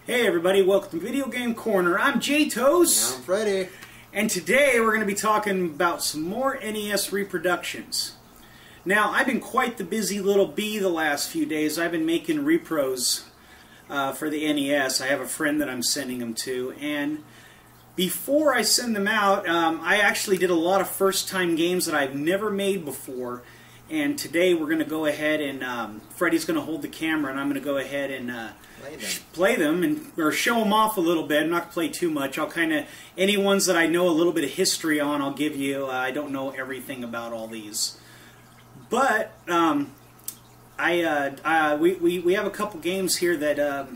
Hey everybody, welcome to Video Game Corner. I'm J-Toes. I'm Freddy. And today we're going to be talking about some more NES reproductions. Now, I've been quite the busy little bee the last few days. I've been making repros for the NES. I have a friend that I'm sending them to. And before I send them out, I actually did a lot of first-time games that I've never made before. And today we're going to go ahead and Freddy's going to hold the camera and I'm going to go ahead and play them or show them off a little bit. I'm not going to play too much. I'll kind of, any ones that I know a little bit of history on, I'll give you. I don't know everything about all these. But we have a couple games here that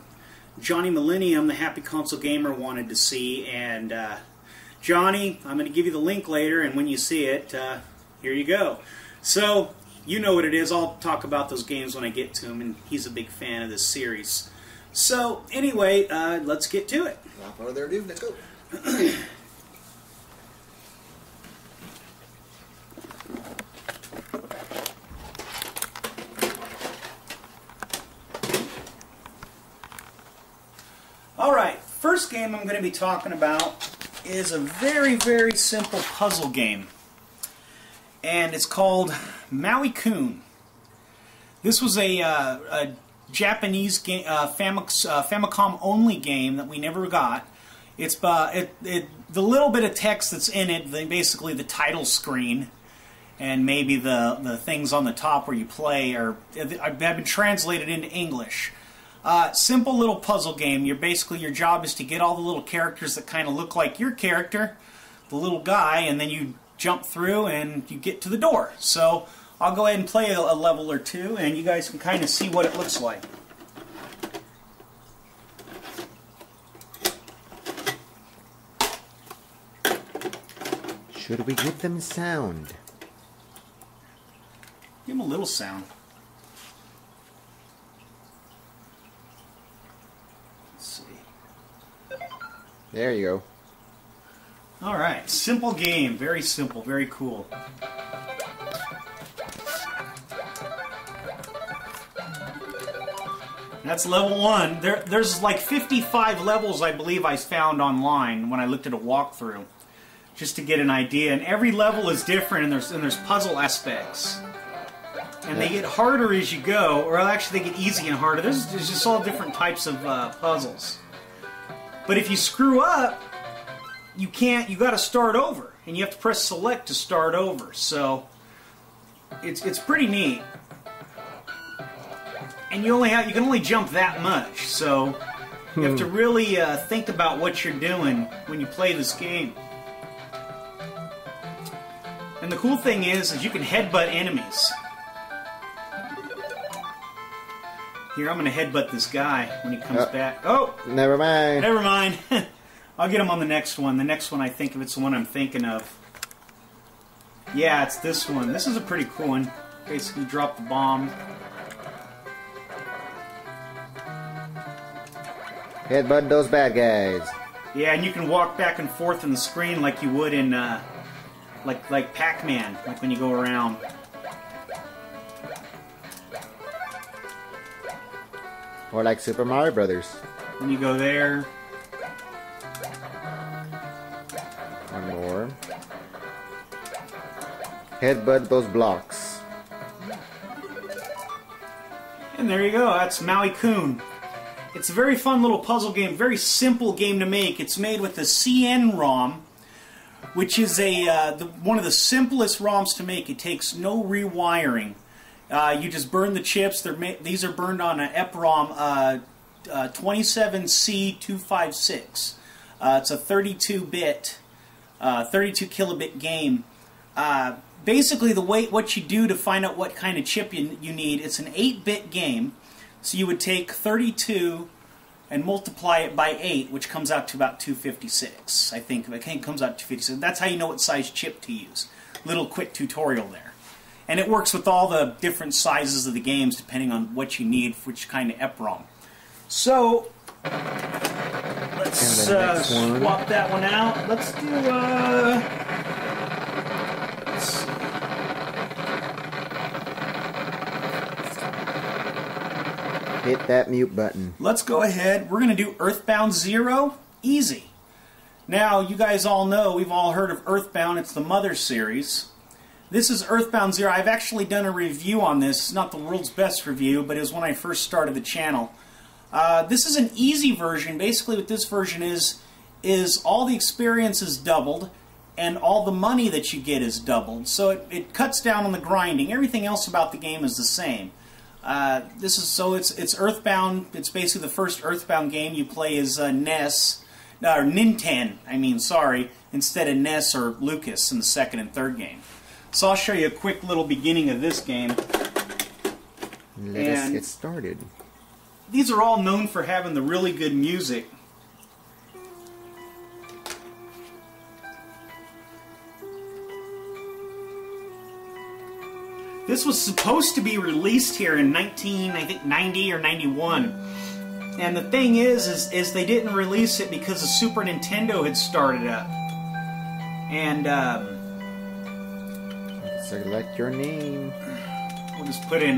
Johnny Millennium, the Happy Console Gamer, wanted to see. And Johnny, I'm going to give you the link later, and when you see it, here you go. So, you know what it is. I'll talk about those games when I get to them, and he's a big fan of this series. So, anyway, let's get to it. Without further ado, let's go. Alright, first game I'm going to be talking about is a very, very simple puzzle game. And it's called Maui-Kun. This was a Japanese game, Famicom-only game that we never got. It's the little bit of text that's in it, basically the title screen, and maybe the things on the top where you play, have been translated into English. Simple little puzzle game. Your job is to get all the little characters that kind of look like your character, the little guy, and then you jump through and you get to the door. So I'll go ahead and play a level or two and you guys can kind of see what it looks like. Should we give them sound? Give them a little sound. Let's see. There you go. Alright, simple game, very simple, very cool. That's level 1. There's like 55 levels I believe I found online when I looked at a walkthrough, just to get an idea. And every level is different, and there's puzzle aspects. And they get harder as you go, or actually they get easy and harder. There's just all different types of puzzles. But if you screw up, you got to start over, and you have to press select to start over. So it's pretty neat. And you can only jump that much, so you have to really think about what you're doing when you play this game. And the cool thing is you can headbutt enemies. Here, I'm going to headbutt this guy when he comes back. Oh! Never mind. Never mind. I'll get him on the next one. The next one, I think, if it's the one I'm thinking of. Yeah, it's this one. This is a pretty cool one. Basically, drop the bomb. Headbutt those bad guys. Yeah, and you can walk back and forth in the screen like you would in, like Pac-Man, like when you go around. Or like Super Mario Brothers. When you go there. One more. Headbutt those blocks. And there you go. That's Maui-Kun. It's a very fun little puzzle game. Very simple game to make. It's made with the CN-ROM, which is one of the simplest ROMs to make. It takes no rewiring. You just burn the chips. These are burned on an EPROM 27C256. It's a 32-bit, 32 kilobit game. Basically, what you do to find out what kind of chip you need, it's an 8-bit game. So you would take 32 and multiply it by 8, which comes out to about 256. I think it comes out to 256. That's how you know what size chip to use. Little quick tutorial there. And it works with all the different sizes of the games depending on what you need, which kind of EPROM. So, let's swap that one out. Let's do, let's see. Hit that mute button. Let's go ahead. We're going to do Earthbound Zero. Easy. Now, you guys all know, we've all heard of Earthbound. It's the Mother series. This is Earthbound Zero. I've actually done a review on this. It's not the world's best review, but it was when I first started the channel. This is an easy version. Basically, what this version is all the experience is doubled, and all the money that you get is doubled. So it cuts down on the grinding. Everything else about the game is the same. It's Earthbound. It's basically the first Earthbound game you play as NES, or Nintendo, instead of NES or Lucas in the second and third game. So I'll show you a quick little beginning of this game. Let us get started. These are all known for having the really good music. This was supposed to be released here in 90 or 91. And the thing is they didn't release it because the Super Nintendo had started up. And, select your name. We'll just put in,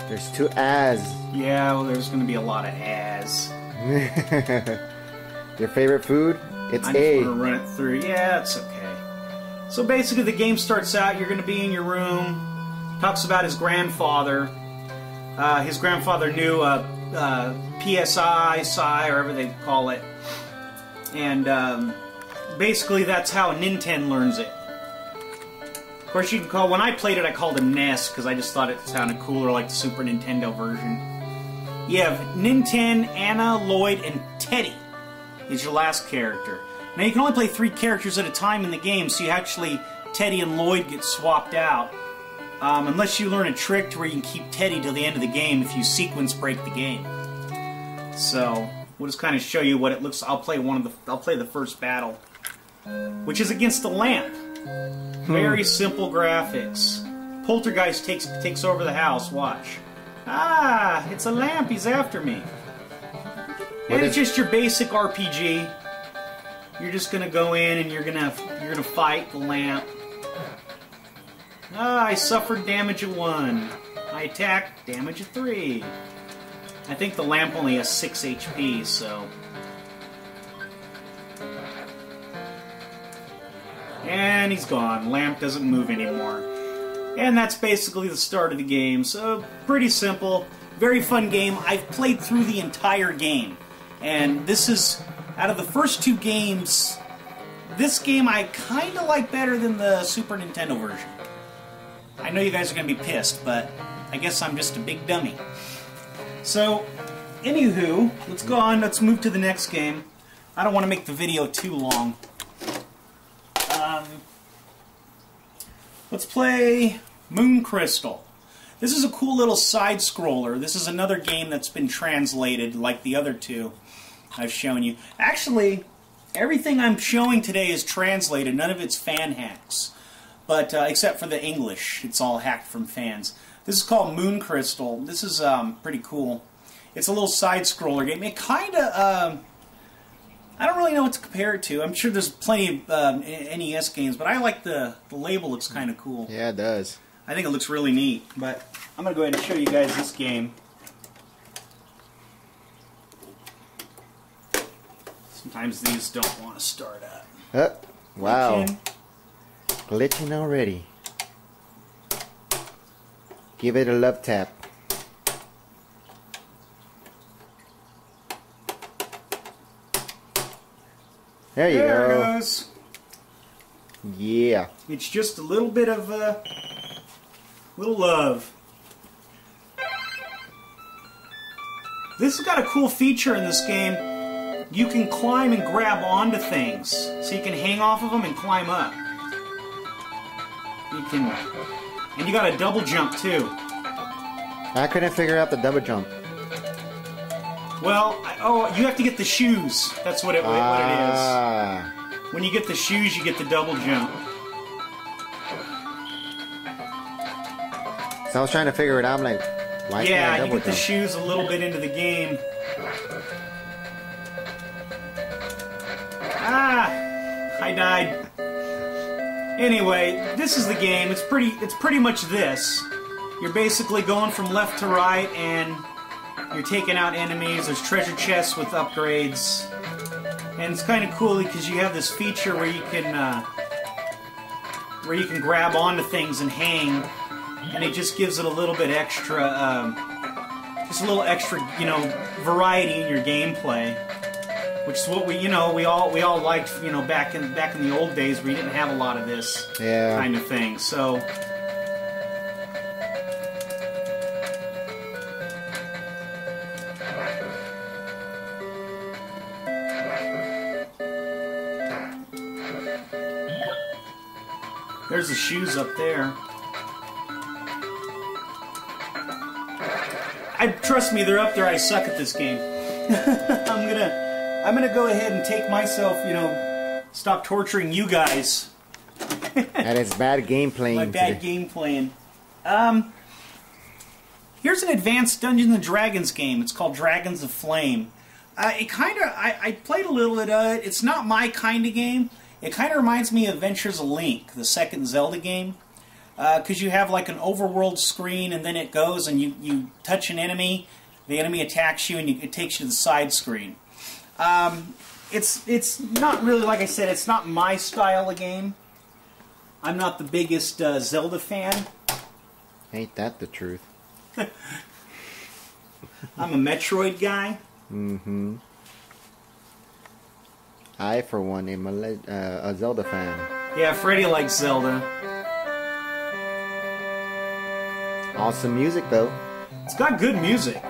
There's two A's. Yeah, well, there's going to be a lot of A's. Your favorite food? It's I A. just want to run it through. Yeah, it's okay. So basically, the game starts out. You're going to be in your room. Talks about his grandfather. His grandfather knew PSI, Psi, or whatever they call it. And basically, that's how Nintendo learns it. Of course, you can call. When I played it, I called him NES because I just thought it sounded cooler, like the Super Nintendo version. You have Nintendo, Anna, Lloyd, and Teddy is your last character. Now, you can only play 3 characters at a time in the game, so you actually, Teddy and Lloyd get swapped out. Unless you learn a trick to where you can keep Teddy till the end of the game if you sequence break the game. So, we'll just kind of show you what it looks. I'll play the first battle, which is against the lamp. Very simple graphics. Poltergeist takes over the house. Watch. Ah, it's a lamp. He's after me. And it's just your basic RPG. You're just gonna go in and you're gonna fight the lamp. Ah, I suffered damage of 1. I attacked, damage of 3. I think the lamp only has 6 HP, so. And he's gone. Lamp doesn't move anymore. And that's basically the start of the game. So, pretty simple. Very fun game. I've played through the entire game. And this is, out of the first 2 games, this game I kind of like better than the Super Nintendo version. I know you guys are going to be pissed, but I guess I'm just a big dummy. So, anywho, let's go on. Let's move to the next game. I don't want to make the video too long. Let's play Moon Crystal. This is a cool little side-scroller. This is another game that's been translated like the other 2 I've shown you. Actually, everything I'm showing today is translated. None of it's fan hacks. But, except for the English. It's all hacked from fans. This is called Moon Crystal. This is pretty cool. It's a little side-scroller game. It kind of... I don't really know what to compare it to. I'm sure there's plenty of NES games, but I like the label. Looks kind of cool. Yeah, it does. I think it looks really neat. But I'm going to go ahead and show you guys this game. Sometimes these don't want to start up. Wow. Glitching already. Give it a love tap. There you go. There it goes. Yeah. It's just a little bit of little love. This has got a cool feature in this game. You can climb and grab onto things. So you can hang off of them and climb up. You can... And you got a double jump too. I couldn't figure out the double jump. Well, you have to get the shoes. That's what it is. When you get the shoes, you get the double jump. So I was trying to figure it out. I'm like, why can't I double jump? You get the shoes a little bit into the game. Ah! I died. Anyway, this is the game. It's pretty much this. You're basically going from left to right, and you're taking out enemies. There's treasure chests with upgrades. And it's kind of cool because you have this feature where you can grab onto things and hang, and it just gives it a little bit extra, just a little extra, you know, variety in your gameplay, which is what we all liked, you know, back in the old days where you didn't have a lot of this kind of thing. So. There's the shoes up there. Trust me, they're up there. I suck at this game. I'm gonna go ahead and take myself, you know, stop torturing you guys. That is bad game playing. My bad game playing. Here's an advanced Dungeons and Dragons game. It's called Dragons of Flame. I played a little bit of it. It's not my kind of game. It kind of reminds me of Adventures of Link, the second Zelda game, because you have like an overworld screen, and then it goes and you touch an enemy, the enemy attacks you, and it takes you to the side screen. It's not really, like I said, it's not my style of game. I'm not the biggest Zelda fan. Ain't that the truth? I'm a Metroid guy. Mm-hmm. I, for one, am a Zelda fan. Yeah, Freddy likes Zelda. Awesome music, though. It's got good music.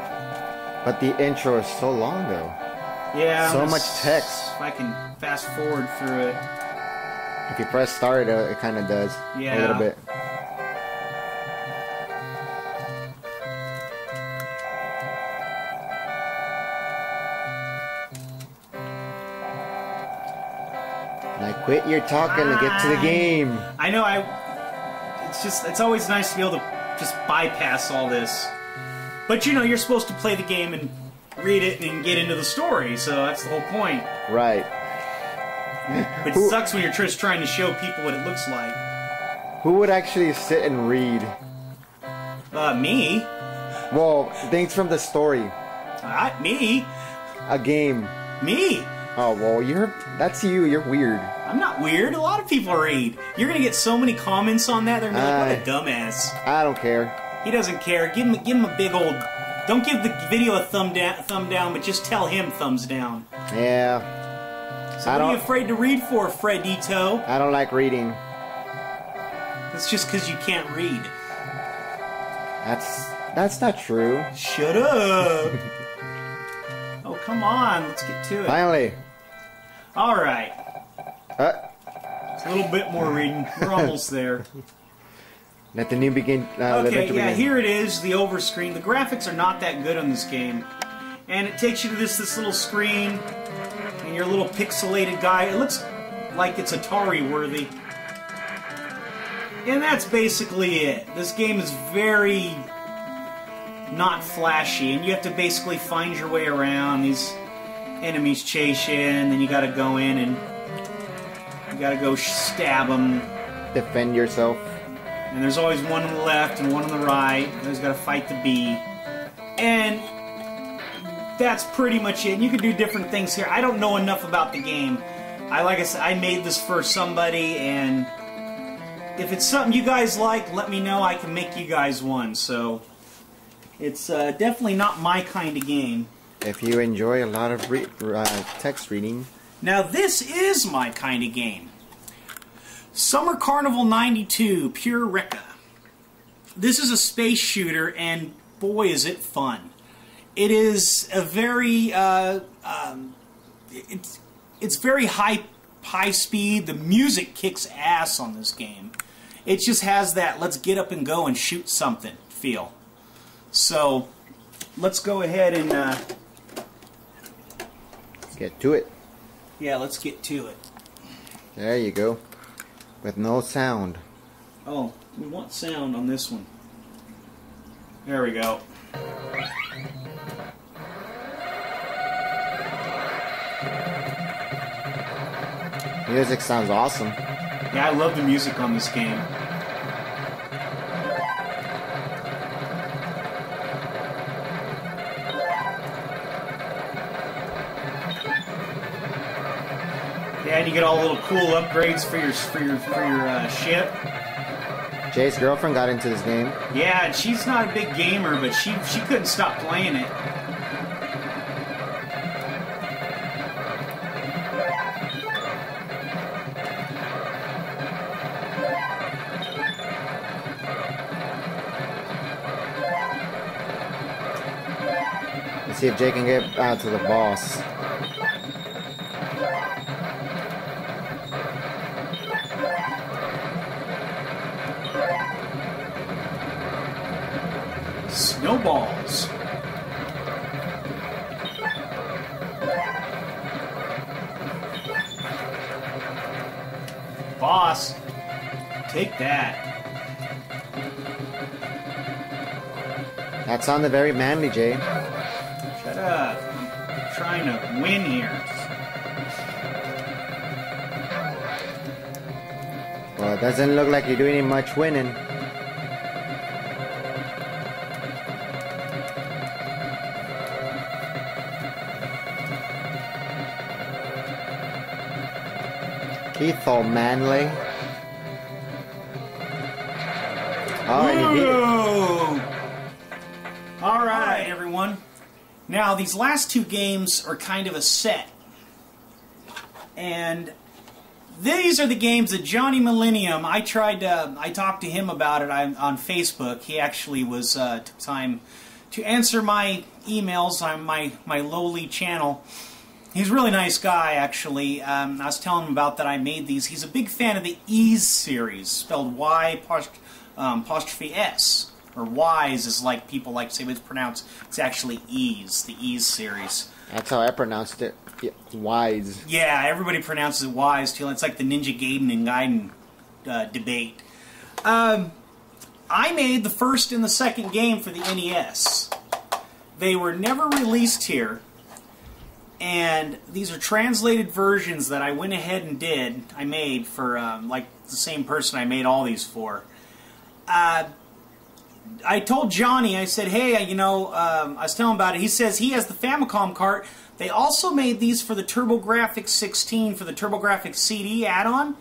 But the intro is so long, though. Yeah. So much text. If I can fast forward through it. If you press start, it kind of does. Yeah. A little bit. Like, quit your talking and get to the game. I know. It's always nice to be able to just bypass all this. But you know, you're supposed to play the game and read it and get into the story, so that's the whole point. Right. But it sucks when you're just trying to show people what it looks like. Who would actually sit and read? Me. Well, things from the story. Me. A game. Me. Oh, well, that's you. You're weird. I'm not weird. A lot of people read. You're gonna get so many comments on that. They're gonna be like, what a dumbass. I don't care. He doesn't care. Give him a big old. Don't give the video a thumb down, but just tell him thumbs down. Yeah. So what are you afraid to read for, Fredito? I don't like reading. That's just because you can't read. That's not true. Shut up. Oh, come on. Let's get to it. Finally. All right. It's a little bit more reading. We're almost there. Let the new begin. Okay, yeah, here it is, the overscreen. The graphics are not that good on this game. And it takes you to this little screen, and your little pixelated guy. It looks like it's Atari-worthy. And that's basically it. This game is very not flashy, and you have to basically find your way around. These enemies chase you, and then you gotta go in and you gotta go stab them. Defend yourself. And there's always one on the left and one on the right. You always gotta fight the bee. And that's pretty much it. And you can do different things here. I don't know enough about the game. Like I said, I made this for somebody, and if it's something you guys like, let me know. I can make you guys one. So it's definitely not my kind of game. If you enjoy a lot of text reading. Now this is my kind of game. Summer Carnival 92, Pure Rekka. This is a space shooter, and boy is it fun. It is a very, it's very high speed. The music kicks ass on this game. It just has that let's get up and go and shoot something feel. So let's go ahead and let's get to it. Yeah, let's get to it. There you go. With no sound. Oh, we want sound on this one. There we go. Music sounds awesome. Yeah, I love the music on this game. Yeah, and you get all little cool upgrades for your ship. Jay's girlfriend got into this game. Yeah, and she's not a big gamer, but she couldn't stop playing it. Let's see if Jay can get out to the boss. Snowballs. Boss, take that. That sounded very manly, Jay. Shut up. I'm trying to win here. Well, it doesn't look like you're doing much winning. Keith all manly. Oh, and you beat it. Alright, everyone. Now, these last two games are kind of a set. And these are the games that Johnny Millennium, I talked to him about it on Facebook. He actually took time to answer my emails on my lowly channel. He's a really nice guy, actually. I was telling him about that I made these. He's a big fan of the Ys series, spelled Y apostrophe S. Or Wise is like people like to say, but it's pronounced, it's actually Ys, the Ys series. That's how I pronounced it. Yeah, Wise. Yeah, everybody pronounces it Wise, too. It's like the Ninja Gaiden and Gaiden debate. I made the first and the second game for the NES. They were never released here. And these are translated versions that I went ahead and did. I made for, like, the same person I made all these for. I told Johnny, I said, hey, I was telling him about it. He says he has the Famicom cart. They also made these for the TurboGrafx 16 for the TurboGrafx CD add-on.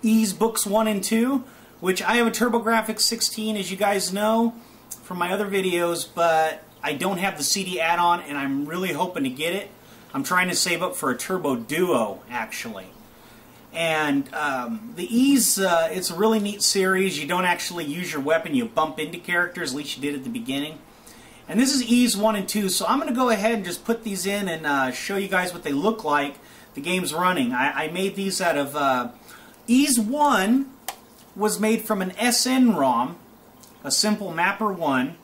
Ys Books 1 and 2, which I have a TurboGrafx 16, as you guys know, from my other videos, but I don't have the CD add-on, and I'm really hoping to get it. I'm trying to save up for a Turbo Duo, actually. And the Ys, it's a really neat series. You don't actually use your weapon. You bump into characters. At least you did at the beginning. And this is Ys 1 and 2. So I'm going to go ahead and just put these in and show you guys what they look like. The game's running. I made these out of... Ys 1 was made from an SN-ROM, a simple Mapper 1,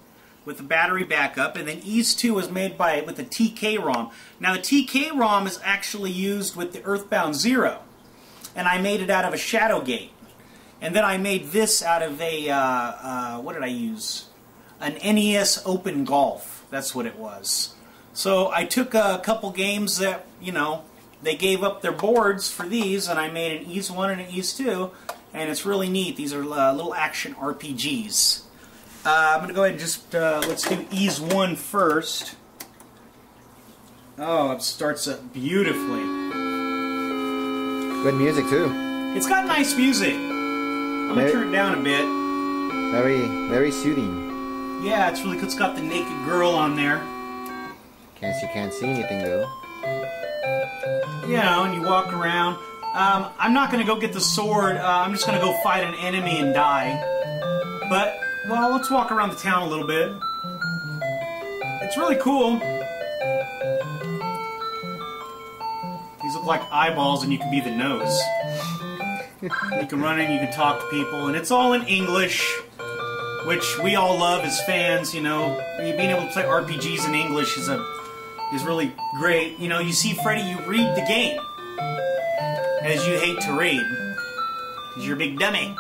with the battery backup. And then Ys 2 was made with a TK-ROM. Now the TK-ROM is actually used with the Earthbound Zero. And I made it out of a Shadowgate. And then I made this out of a, what did I use? An NES Open Golf. That's what it was. So I took a couple games that, they gave up their boards for these, and I made an Ys 1 and an Ys 2, and it's really neat. These are little action RPGs. I'm going to go ahead and just, let's do Ys 1 first. Oh, it starts up beautifully. Good music too. It's got nice music. I'm going to turn it down a bit. Very soothing. Yeah, it's really good. It's got the naked girl on there. Guess you can't see anything though. And you walk around. I'm not going to go get the sword. I'm just going to go fight an enemy and die. But, well, let's walk around the town a little bit. It's really cool. These look like eyeballs and you can be the nose. You can run in, you can talk to people, and it's all in English, which we all love as fans, Being able to play RPGs in English is really great. You see, Freddy, you read the game, as you hate to read, because you're a big dummy.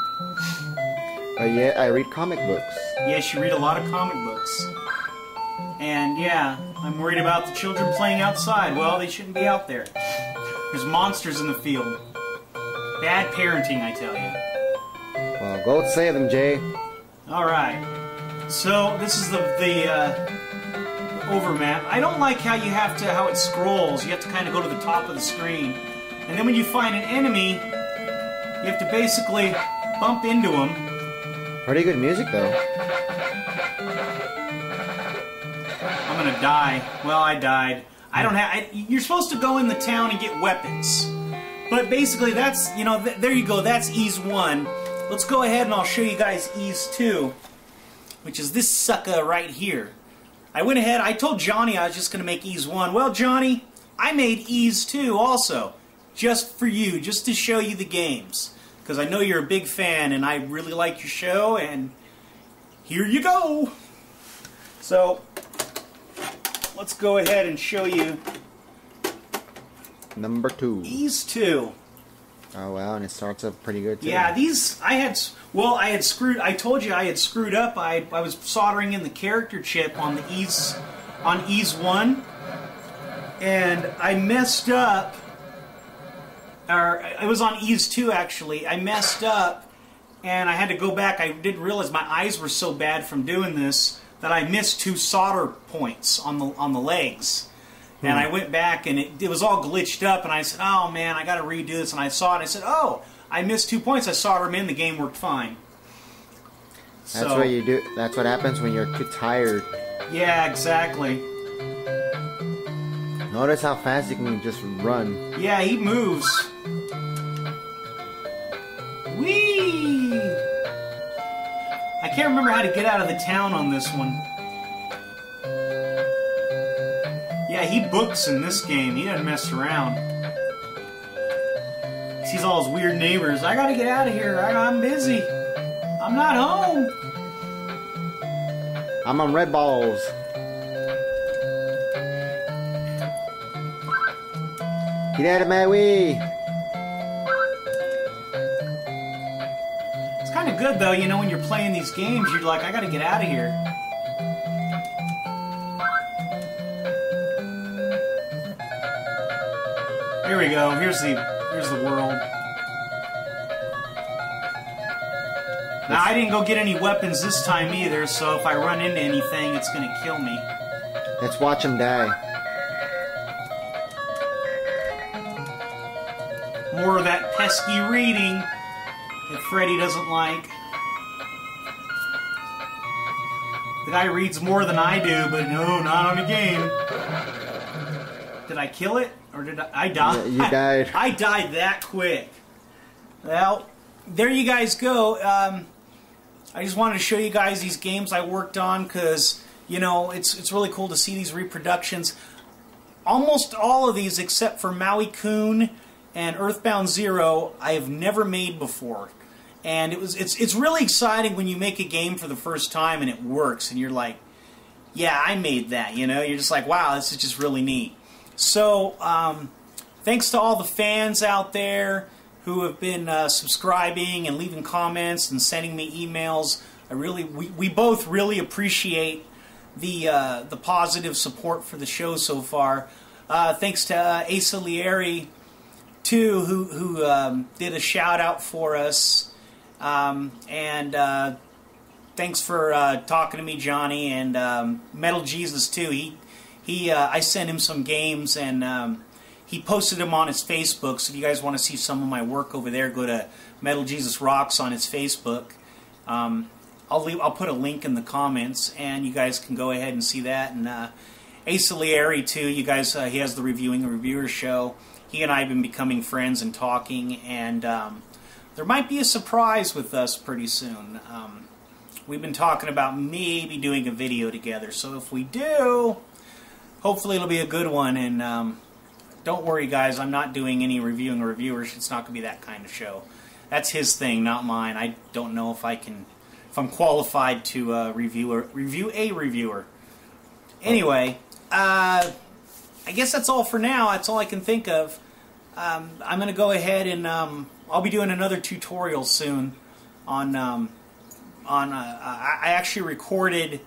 Yeah, I read comic books. Yes, you read a lot of comic books. And yeah, I'm worried about the children playing outside. Well, they shouldn't be out there. There's monsters in the field. Bad parenting, I tell you. Well, go save them, Jay. Alright. So, this is the overmap. I don't like how how it scrolls. You have to kind of go to the top of the screen. And then when you find an enemy, you have to basically bump into them. Pretty good music, though. I'm gonna die. Well, I died. I don't have... you're supposed to go in the town and get weapons. But basically, that's... You know, there you go. That's ease 1. Let's go ahead and I'll show you guys ease 2. Which is this sucker right here. I went ahead, I told Johnny I was just going to make ease 1. Well, Johnny, I made ease 2 also. Just for you, just to show you the games. Because I know you're a big fan and I really like your show, and here you go. So, let's go ahead and show you Number 2. ease 2. Oh wow, and it starts up pretty good too. Yeah, these I had screwed. I told you I had screwed up. I was soldering in the character chip on the ease 1, and I messed up. Or it was on ease 2 actually. I messed up, and I had to go back. I didn't realize my eyes were so bad from doing this that I missed 2 solder points on the legs. And I went back, and it was all glitched up, and I said, oh, man, I got to redo this. And I saw it, and I said, oh, I missed 2 points. I soldered them in. The game worked fine. That's what you do. That's what happens when you're too tired. Yeah, exactly. Notice how fast you can just run. Yeah, he moves. Whee! I can't remember how to get out of the town on this one. Yeah, he books in this game. He doesn't mess around. He sees all his weird neighbors. I gotta get out of here. I'm busy. I'm not home. I'm on red balls. Get out of my way. It's kind of good, though, you know, when you're playing these games, you're like, I gotta get out of here. Here we go. Here's the world. Now, I didn't go get any weapons this time either, so if I run into anything, it's gonna kill me. Let's watch him die. More of that pesky reading that Freddy doesn't like. The guy reads more than I do, but no, not on a game. Did I kill it? Or did I die? Yeah, you died. I died that quick. Well, there you guys go. I just wanted to show you guys these games I worked on because, you know, it's really cool to see these reproductions. Almost all of these, except for Maui Coon and Earthbound Zero, I have never made before. And it's really exciting when you make a game for the first time and it works and you're like, yeah, I made that, you know? You're just like, wow, this is just really neat. So, thanks to all the fans out there who have been subscribing and leaving comments and sending me emails. We both really appreciate the positive support for the show so far. Thanks to Asa Lieri, too, who did a shout out for us. Thanks for talking to me, Johnny, and Metal Jesus too. I sent him some games, and he posted them on his Facebook. So if you guys want to see some of my work over there, go to Metal Jesus Rocks on his Facebook. I'll put a link in the comments, and you guys can go ahead and see that. And Asa Lieri too. You guys, he has the Reviewing a Reviewer show. He and I have been becoming friends and talking, and there might be a surprise with us pretty soon. We've been talking about maybe doing a video together, so if we do, hopefully it'll be a good one. And don't worry, guys, I'm not doing any Reviewing a Reviewer. It's not going to be that kind of show. That's his thing, not mine. I don't know if I'm qualified to review a reviewer. Anyway, I guess that's all for now. That's all I can think of. I'm going to go ahead and I'll be doing another tutorial soon on I actually recorded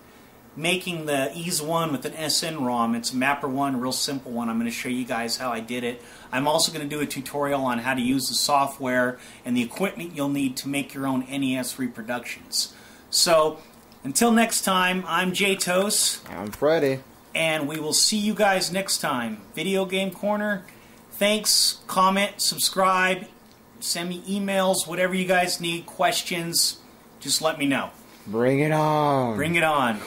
making the Ease 1 with an SN ROM. It's a Mapper 1, a real simple one. I'm going to show you guys how I did it. I'm also going to do a tutorial on how to use the software and the equipment you'll need to make your own NES reproductions. So, until next time, I'm Jay Tos. I'm Freddie. And we will see you guys next time. Video Game Corner. Thanks, comment, subscribe, send me emails, whatever you guys need, questions, just let me know. Bring it on. Bring it on.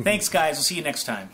Thanks, guys. We'll see you next time.